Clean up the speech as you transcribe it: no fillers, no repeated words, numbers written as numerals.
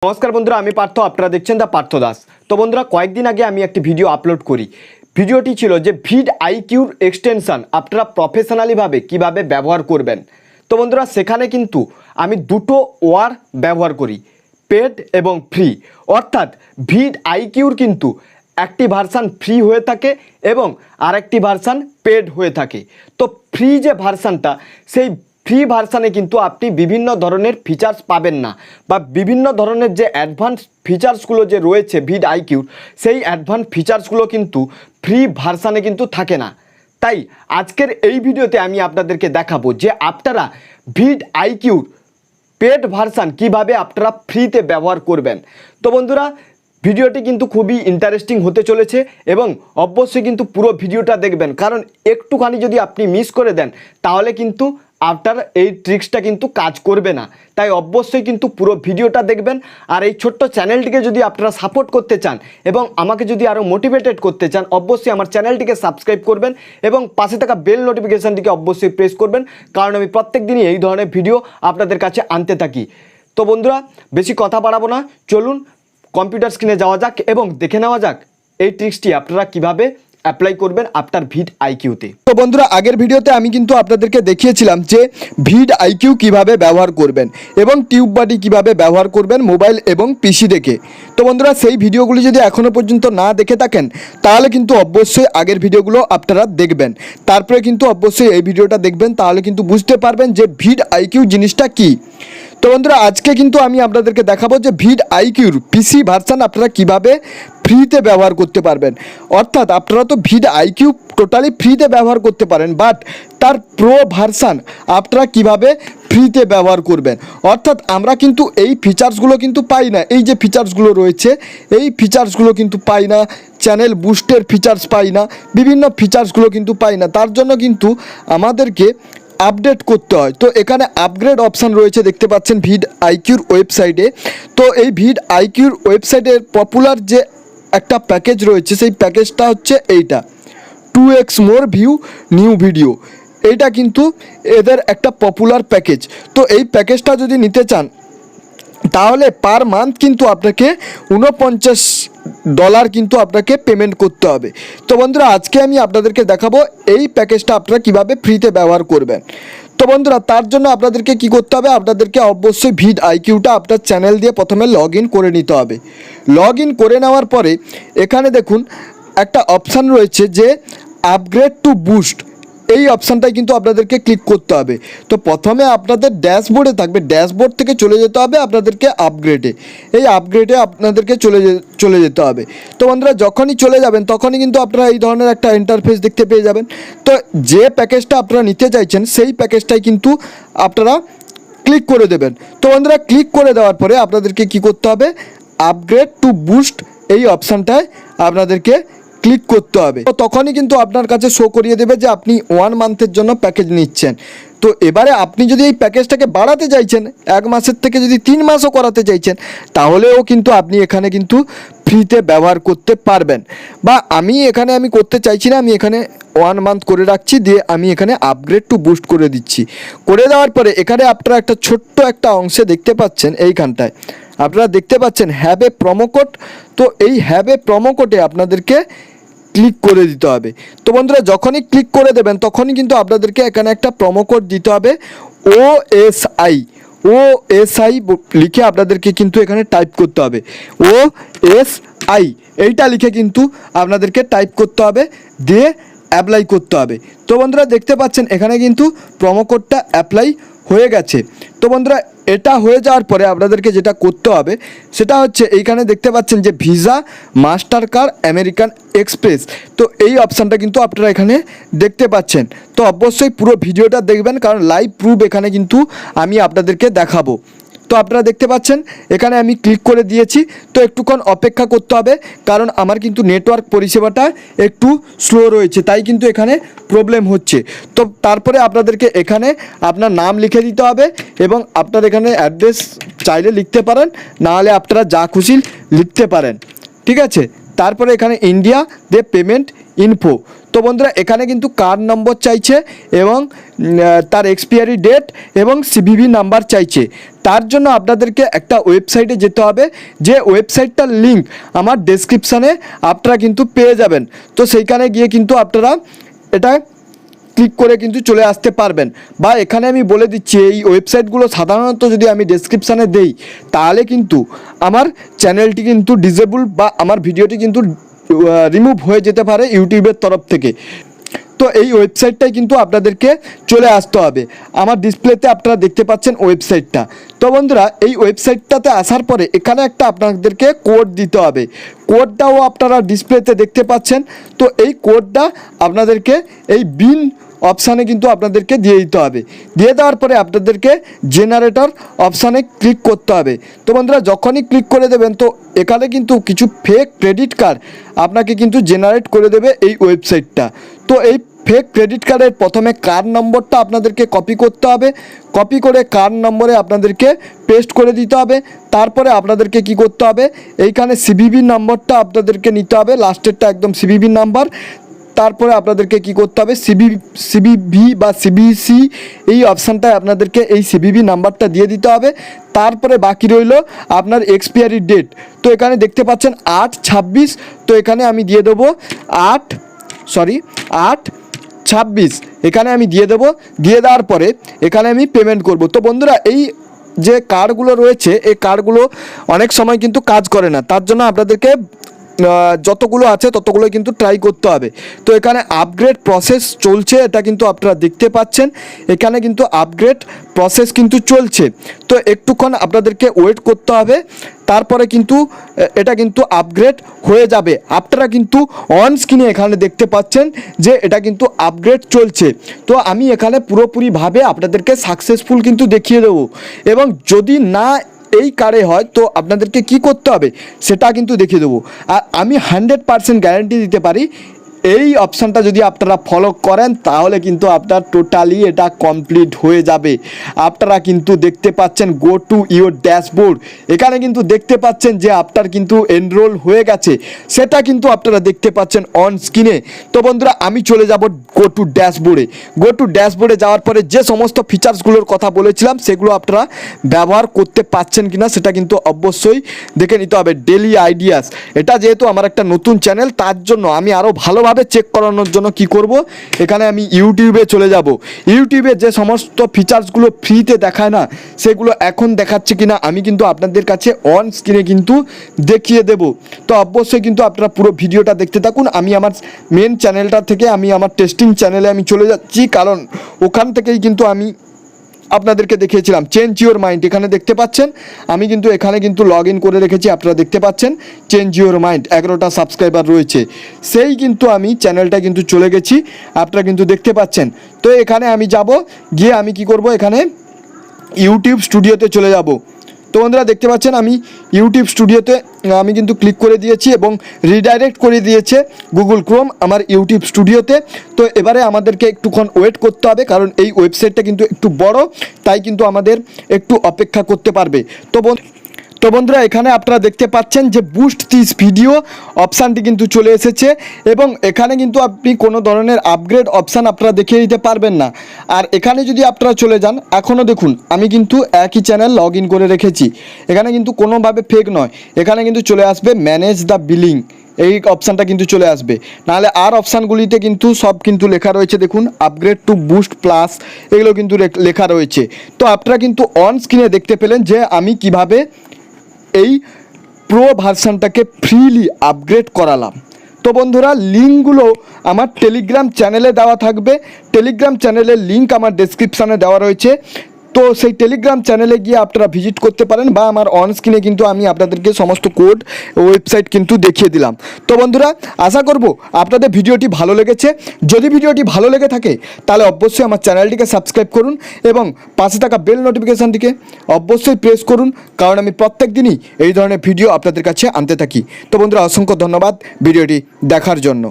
नमस्कार बंधुरा आमी पार्थ आपनारा देखछेन दा पार्थ दास। तो बंधुरा कयेकदिन आगे आमी एकटी भिडियो आपलोड करी। भिडियोटी छिलो जे VidIQर एक्सटेनशन आपनारा प्रफेशनाली भावे किभाबे व्यवहार करबेन। तो बंधुरा सेखाने किन्तु आमी दुटो ओयार व्यवहार करी, पेड एबं फ्री। अर्थात VidIQर किन्तु एकटी भार्सन फ्री हुए थाके एबं आरेकटी भार्सन पेड हुए थाके। तो फ्री जे भार्सनटा सेई फ्री भार्सने किन्तु आपनी विभिन्न धरनेर फीचार्स पाबेन ना बा विभिन्न धरनेर जे एडभान्स फीचार्सगुलो जे रयेछे VidIQर सेई एडभान्स फीचार्सगुलो किन्तु फ्री भार्सने किन्तु थाके ना। ताई आजकेर एई भिडियोते आमी आपनादेरके देखाबो जे आपनारा VidIQर पेड भार्सन किभाबे आपनारा फ्रीते व्यवहार करबेन। तो बंधुरा ভিডিওটি কিন্তু খুবই ইন্টারেস্টিং হতে চলেছে এবং অবশ্যই কিন্তু পুরো ভিডিওটা দেখবেন, কারণ একটুখানি যদি আপনি মিস করে দেন তাহলে কিন্তু আপনার এই ট্রিক্সটা কিন্তু কাজ করবে না। তাই অবশ্যই কিন্তু পুরো ভিডিওটা দেখবেন। আর এই ছোট্ট চ্যানেলটিকে যদি আপনারা সাপোর্ট করতে চান এবং আমাকে যদি আরও মোটিভেটেড করতে চান অবশ্যই আমার চ্যানেলটিকে সাবস্ক্রাইব করবেন এবং পাশে থাকা বেল নোটিফিকেশানটিকে অবশ্যই প্রেস করবেন, কারণ আমি প্রত্যেক দিনই এই ধরনের ভিডিও আপনাদের কাছে আনতে থাকি। তো বন্ধুরা বেশি কথা বাড়াবো না, চলুন কম্পিউটার স্ক্রিনে যাওয়া যাক এবং দেখে নেওয়া যাক এই ট্রিক্সটি আপনারা কিভাবে অ্যাপ্লাই করবেন আপনার VidIQতে। তো বন্ধুরা আগের ভিডিওতে আমি কিন্তু আপনাদেরকে দেখিয়েছিলাম যে VidIQ কিভাবে ব্যবহার করবেন এবং টিউববাডি কিভাবে ব্যবহার করবেন মোবাইল এবং পিসি দেখে। তো বন্ধুরা সেই ভিডিওগুলি যদি এখনও পর্যন্ত না দেখে থাকেন তাহলে কিন্তু অবশ্যই আগের ভিডিওগুলো আপনারা দেখবেন, তারপরে কিন্তু অবশ্যই এই ভিডিওটা দেখবেন, তাহলে কিন্তু বুঝতে পারবেন যে VidIQ জিনিসটা কী। তো বন্ধুরা আজকে কিন্তু আমি আপনাদেরকে দেখাবো যে VidIQর পিসি ভার্সন আপনারা কিভাবে ফ্রিতে ব্যবহার করতে পারবেন। অর্থাৎ আপনারা তো VidIQ টোটালি ফ্রিতে ব্যবহার করতে পারেন, বাট তার প্রো ভার্সন আপনারা কিভাবে ফ্রিতে ব্যবহার করবেন। অর্থাৎ আমরা কিন্তু এই ফিচার্সগুলো কিন্তু পাই না, এই যে ফিচার্সগুলো রয়েছে এই ফিচার্সগুলো কিন্তু পাই না, চ্যানেল বুস্টের ফিচার্স পাই না, বিভিন্ন ফিচার্সগুলো কিন্তু পাই না। তার জন্য কিন্তু আমাদেরকে আপডেট করতে হয়। তো এখানে আপগ্রেড অপশান রয়েছে দেখতে পাচ্ছেন VidIQর ওয়েবসাইটে। তো এই VidIQর ওয়েবসাইটের পপুলার যে একটা প্যাকেজ রয়েছে সেই প্যাকেজটা হচ্ছে এইটা 2x মোর ভিউ নিউ ভিডিও। এইটা কিন্তু এদের একটা পপুলার প্যাকেজ। তো এই প্যাকেজটা যদি নিতে চান তাহলে পার মান্থ কিন্তু আপনাকে $49 কিন্তু আপনাকে পেমেন্ট করতে হবে। তো বন্ধুরা আজকে আমি আপনাদেরকে দেখাবো এই প্যাকেজটা আপনারা কিভাবে ফ্রিতে ব্যবহার করবেন। তো বন্ধুরা তার জন্য আপনাদেরকে কি করতে হবে, আপনাদেরকে অবশ্যই VidIQটা আপনার চ্যানেল দিয়ে প্রথমে লগ ইন করে নিতে হবে। লগ ইন করে নেওয়ার পরে এখানে দেখুন একটা অপশান রয়েছে যে আপগ্রেড টু বুস্ট, এই অপশানটাই কিন্তু আপনাদেরকে ক্লিক করতে হবে। তো প্রথমে আপনাদের ড্যাশবোর্ডে থাকবে, ড্যাশবোর্ড থেকে চলে যেতে হবে আপনাদেরকে আপগ্রেডে, এই আপগ্রেডে আপনাদেরকে চলে যেতে হবে। তো বন্ধুরা যখনই চলে যাবেন তখনই কিন্তু আপনারা এই ধরনের একটা ইন্টারফেস দেখতে পেয়ে যাবেন। তো যে প্যাকেজটা আপনারা নিতে চাইছেন সেই প্যাকেজটাই কিন্তু আপনারা ক্লিক করে দেবেন। তো বন্ধুরা ক্লিক করে দেওয়ার পরে আপনাদেরকে কি করতে হবে, আপগ্রেড টু বুস্ট এই অপশানটায় আপনাদেরকে ক্লিক করতে হবে। তো তখনই কিন্তু আপনার কাছে শো করিয়ে দেবে যে আপনি 1 মান্থের জন্য প্যাকেজ নিচ্ছেন। তো এবারে আপনি যদি এই প্যাকেজটাকে বাড়াতে চাইছেন 1 মাসের থেকে যদি 3 মাসও করাতে চাইছেন তাহলেও কিন্তু আপনি এখানে কিন্তু ফ্রিতে ব্যবহার করতে পারবেন। বা আমি করতে চাইছি না, আমি এখানে 1 মান্থ করে রাখছি, দিয়ে আমি এখানে আপগ্রেড টু বুস্ট করে দিচ্ছি। করে দেওয়ার পরে এখানে আপনারা একটা ছোট্ট একটা অংশে দেখতে পাচ্ছেন, এইখানটায় আপনারা দেখতে পাচ্ছেন হ্যাভ এ প্রোমো কোড। তো এই হ্যাভ এ প্রোমো কোডে আপনাদেরকে ক্লিক করে দিতে হবে। তো বন্ধুরা যখনই ক্লিক করে দেবেন তখনই কিন্তু আপনাদেরকে এখানে একটা প্রোমো কোড দিতে হবে OSI লিখে আপনাদেরকে কিন্তু এখানে টাইপ করতে হবে OSI, এইটা লিখে কিন্তু আপনাদেরকে টাইপ করতে হবে, দিয়ে অ্যাপ্লাই করতে হবে। তো বন্ধুরা দেখতে পাচ্ছেন এখানে কিন্তু প্রোমো কোডটা অ্যাপ্লাই হয়ে গেছে। তো বন্ধুরা এটা হয়ে যাওয়ার পরে আপনাদেরকে যেটা করতে হবে সেটা হচ্ছে এইখানে দেখতে পাচ্ছেন যে visa, master card, American express. তো এই অপশানটা কিন্তু আপনারা এখানে দেখতে পাচ্ছেন। তো অবশ্যই পুরো ভিডিওটা দেখবেন, কারণ লাইভ প্রুফ এখানে কিন্তু আমি আপনাদেরকে দেখাবো। তো আপনারা দেখতে পাচ্ছেন এখানে আমি ক্লিক করে দিয়েছি। তো একটুক্ষণ অপেক্ষা করতে হবে, কারণ আমার কিন্তু নেটওয়ার্ক পরিষেবাটা একটু স্লো রয়েছে, তাই কিন্তু এখানে প্রবলেম হচ্ছে। তো তারপরে আপনাদেরকে এখানে আপনার নাম লিখে দিতে হবে এবং আপনার এখানে অ্যাড্রেস চাইলে লিখতে পারেন, নাহলে আপনারা যা খুশি লিখতে পারেন, ঠিক আছে। তারপরে এখানে ইন্ডিয়া দিয়ে পেমেন্ট ইনফো। তো বন্ধুরা এখানে কিন্তু কার্ড নম্বর চাইছে এবং তার এক্সপায়ারি ডেট এবং সিভিভি নাম্বার চাইছে। তার জন্য আপনাদেরকে একটা ওয়েবসাইটে যেতে হবে, যে ওয়েবসাইটটার লিঙ্ক আমার ডেসক্রিপশানে আপনারা কিন্তু পেয়ে যাবেন। তো সেইখানে গিয়ে কিন্তু আপনারা এটা ক্লিক করে কিন্তু চলে আসতে পারবেন। বা এখানে আমি বলে দিচ্ছি, এই ওয়েবসাইটগুলো সাধারণত যদি আমি ডেসক্রিপশানে দেই তাহলে কিন্তু আমার চ্যানেলটি কিন্তু ডিসেবল বা আমার ভিডিওটি কিন্তু রিমুভ হয়ে যেতে পারে ইউটিউবের তরফ থেকে। তো এই ওয়েবসাইটটাই কিন্তু আপনাদেরকে চলে আসতে হবে। আমার ডিসপ্লেতে আপনারা দেখতে পাচ্ছেন ওয়েবসাইটটা। তো বন্ধুরা এই ওয়েবসাইটটাতে আসার পরে এখানে একটা আপনাদেরকে কোড দিতে হবে। কোডটাও আপনারা ডিসপ্লেতে দেখতে পাচ্ছেন। তো এই কোডটা আপনাদেরকে এই বিন অপশানে কিন্তু আপনাদেরকে দিয়ে দিতে হবে। দিয়ে দেওয়ার পরে আপনাদেরকে জেনারেটর অপশানে ক্লিক করতে হবে। তো বন্ধুরা যখনই ক্লিক করে দেবেন তো এখানে কিন্তু কিছু ফেক ক্রেডিট কার্ড আপনাকে কিন্তু জেনারেট করে দেবে এই ওয়েবসাইটটা। তো এই ফেক ক্রেডিট কার্ডের প্রথমে কার্ড নম্বরটা আপনাদেরকে কপি করতে হবে। কপি করে কার্ড নম্বরে আপনাদেরকে পেস্ট করে দিতে হবে। তারপরে আপনাদেরকে কি করতে হবে, এইখানে সিভিভি নম্বরটা আপনাদেরকে নিতে হবে, লাস্টেরটা একদম সিভিভি নাম্বার। তারপরে আপনাদেরকে কি করতে হবে, সিভিভি বা সিবিসি এই অপশানটায় আপনাদেরকে এই সিভিভি নাম্বারটা দিয়ে দিতে হবে। তারপরে বাকি রইল আপনার এক্সপায়ারি ডেট। তো এখানে দেখতে পাচ্ছেন 8/26। তো এখানে আমি দিয়ে দেবো 8/26 এখানে আমি দিয়ে দেবো। দিয়ে দেওয়ার পরে এখানে আমি পেমেন্ট করব। তো বন্ধুরা এই যে কার্ডগুলো রয়েছে এই কার্ডগুলো অনেক সময় কিন্তু কাজ করে না, তার জন্য আপনাদেরকে যতগুলো আছে ততগুলো কিন্তু ট্রাই করতে হবে। তো এখানে আপগ্রেড প্রসেস চলছে, এটা কিন্তু আপনারা দেখতে পাচ্ছেন। এখানে কিন্তু আপগ্রেড প্রসেস কিন্তু চলছে। তো একটুক্ষণ আপনাদেরকে ওয়েট করতে হবে, তারপরে কিন্তু এটা কিন্তু আপগ্রেড হয়ে যাবে। আপনারা কিন্তু অন স্ক্রিনে এখানে দেখতে পাচ্ছেন যে এটা কিন্তু আপগ্রেড চলছে। তো আমি এখানে পুরোপুরিভাবে আপনাদেরকে সাকসেসফুল কিন্তু দেখিয়ে দেবো। এবং যদি না এই কার্ডে হয় তো আপনাদেরকে কি করতে হবে সেটা কিন্তু দেখিয়ে দেবো। আর আমি 100% গ্যারান্টি দিতে পারি, এই অপশানটা যদি আপনারা ফলো করেন তাহলে কিন্তু আপনার টোটালি এটা কমপ্লিট হয়ে যাবে। আপনারা কিন্তু দেখতে পাচ্ছেন গো টু ইউর ড্যাশবোর্ড, এখানে কিন্তু দেখতে পাচ্ছেন যে আপনার কিন্তু এনরোল হয়ে গেছে, সেটা কিন্তু আপনারা দেখতে পাচ্ছেন অন স্ক্রিনে। তো বন্ধুরা আমি চলে যাব গো টু ড্যাশবোর্ডে। গো টু ড্যাশবোর্ডে যাওয়ার পরে যে সমস্ত ফিচার্সগুলোর কথা বলেছিলাম সেগুলো আপনারা ব্যবহার করতে পারছেন কিনা সেটা কিন্তু অবশ্যই দেখে নিতে হবে। ডেলি আইডিয়াস, এটা যেহেতু আমার একটা নতুন চ্যানেল তার জন্য আমি আরও ভালোভাবে চেক করানোর জন্য কি করব, এখানে আমি ইউটিউবে চলে যাব। ইউটিউবে যে সমস্ত ফিচার্সগুলো ফ্রিতে দেখায় না সেগুলো এখন দেখাচ্ছে কিনা আমি কিন্তু আপনাদের কাছে অন স্ক্রিনে কিন্তু দেখিয়ে দেব। তো অবশ্যই কিন্তু আপনারা পুরো ভিডিওটা দেখতে থাকুন। আমি আমার মেন চ্যানেলটা থেকে আমি আমার টেস্টিং চ্যানেলে আমি চলে যাচ্ছি, কারণ ওখান থেকেই কিন্তু আমি আপনাদেরকে দেখিয়েছিলাম চেঞ্জ ইউর মাইন্ড। এখানে দেখতে পাচ্ছেন আমি কিন্তু এখানে কিন্তু লগ ইন করে রেখেছি, আপনারা দেখতে পাচ্ছেন চেঞ্জ ইউর মাইন্ড 11টা সাবস্ক্রাইবার রয়েছে। সেই কিন্তু আমি চ্যানেলটা কিন্তু চলে গেছি, আপনারা কিন্তু দেখতে পাচ্ছেন। তো এখানে আমি যাব, গিয়ে আমি কি করব, এখানে ইউটিউব স্টুডিওতে চলে যাব। তো বন্ধুরা দেখতে পাচ্ছেন আমি ইউটিউব স্টুডিওতে আমি কিন্তু ক্লিক করে দিয়েছি এবং রিডাইরেক্ট করে দিয়েছে গুগল ক্রোম আমার ইউটিউব স্টুডিওতে। তো এবারে আমাদেরকে একটুক্ষণ ওয়েট করতে হবে, কারণ এই ওয়েবসাইটটা কিন্তু একটু বড়, তাই কিন্তু আমাদের একটু অপেক্ষা করতে পারবে। তো বন্ধুরা এখানে আপনারা দেখতে পাচ্ছেন যে বুস্ট দিস ভিডিও অপশানটি কিন্তু চলে এসেছে এবং এখানে কিন্তু আপনি কোনো ধরনের আপগ্রেড অপশান আপনারা দেখিয়ে দিতে পারবেন না। আর এখানে যদি আপনারা চলে যান, এখনও দেখুন আমি কিন্তু একই চ্যানেল লগ ইন করে রেখেছি, এখানে কিন্তু কোনোভাবে ফেক নয়। এখানে কিন্তু চলে আসবে ম্যানেজ দ্য বিলিং, এই অপশানটা কিন্তু চলে আসবে। নাহলে আর অপশানগুলিতে কিন্তু সব কিন্তু লেখা রয়েছে, দেখুন আপগ্রেড টু বুস্ট প্লাস এগুলো কিন্তু লেখা রয়েছে। তো আপনারা কিন্তু অন স্ক্রিনে দেখতে পেলেন যে আমি কিভাবে এই প্রো ভার্সানটাকে ফ্রিলি আপগ্রেড করালাম। তো বন্ধুরা লিঙ্কগুলো আমার টেলিগ্রাম চ্যানেলে দেওয়া থাকবে, টেলিগ্রাম চ্যানেলের লিঙ্ক আমার ডেসক্রিপশানে দেওয়া রয়েছে। তো সেই টেলিগ্রাম চ্যানেলে গিয়ে আপনারা ভিজিট করতে পারেন, বা আমার অন স্ক্রিনে কিন্তু আমি আপনাদেরকে সমস্ত কোড ওয়েবসাইট কিন্তু দেখিয়ে দিলাম। তো বন্ধুরা আশা করব আপনাদের ভিডিওটি ভালো লেগেছে। যদি ভিডিওটি ভালো লেগে থাকে তাহলে অবশ্যই আমার চ্যানেলটিকে সাবস্ক্রাইব করুন এবং পাশে থাকা বেল নোটিফিকেশানটিকে অবশ্যই প্রেস করুন, কারণ আমি প্রত্যেক দিনই এই ধরনের ভিডিও আপনাদের কাছে আনতে থাকি। তো বন্ধুরা অসংখ্য ধন্যবাদ ভিডিওটি দেখার জন্য।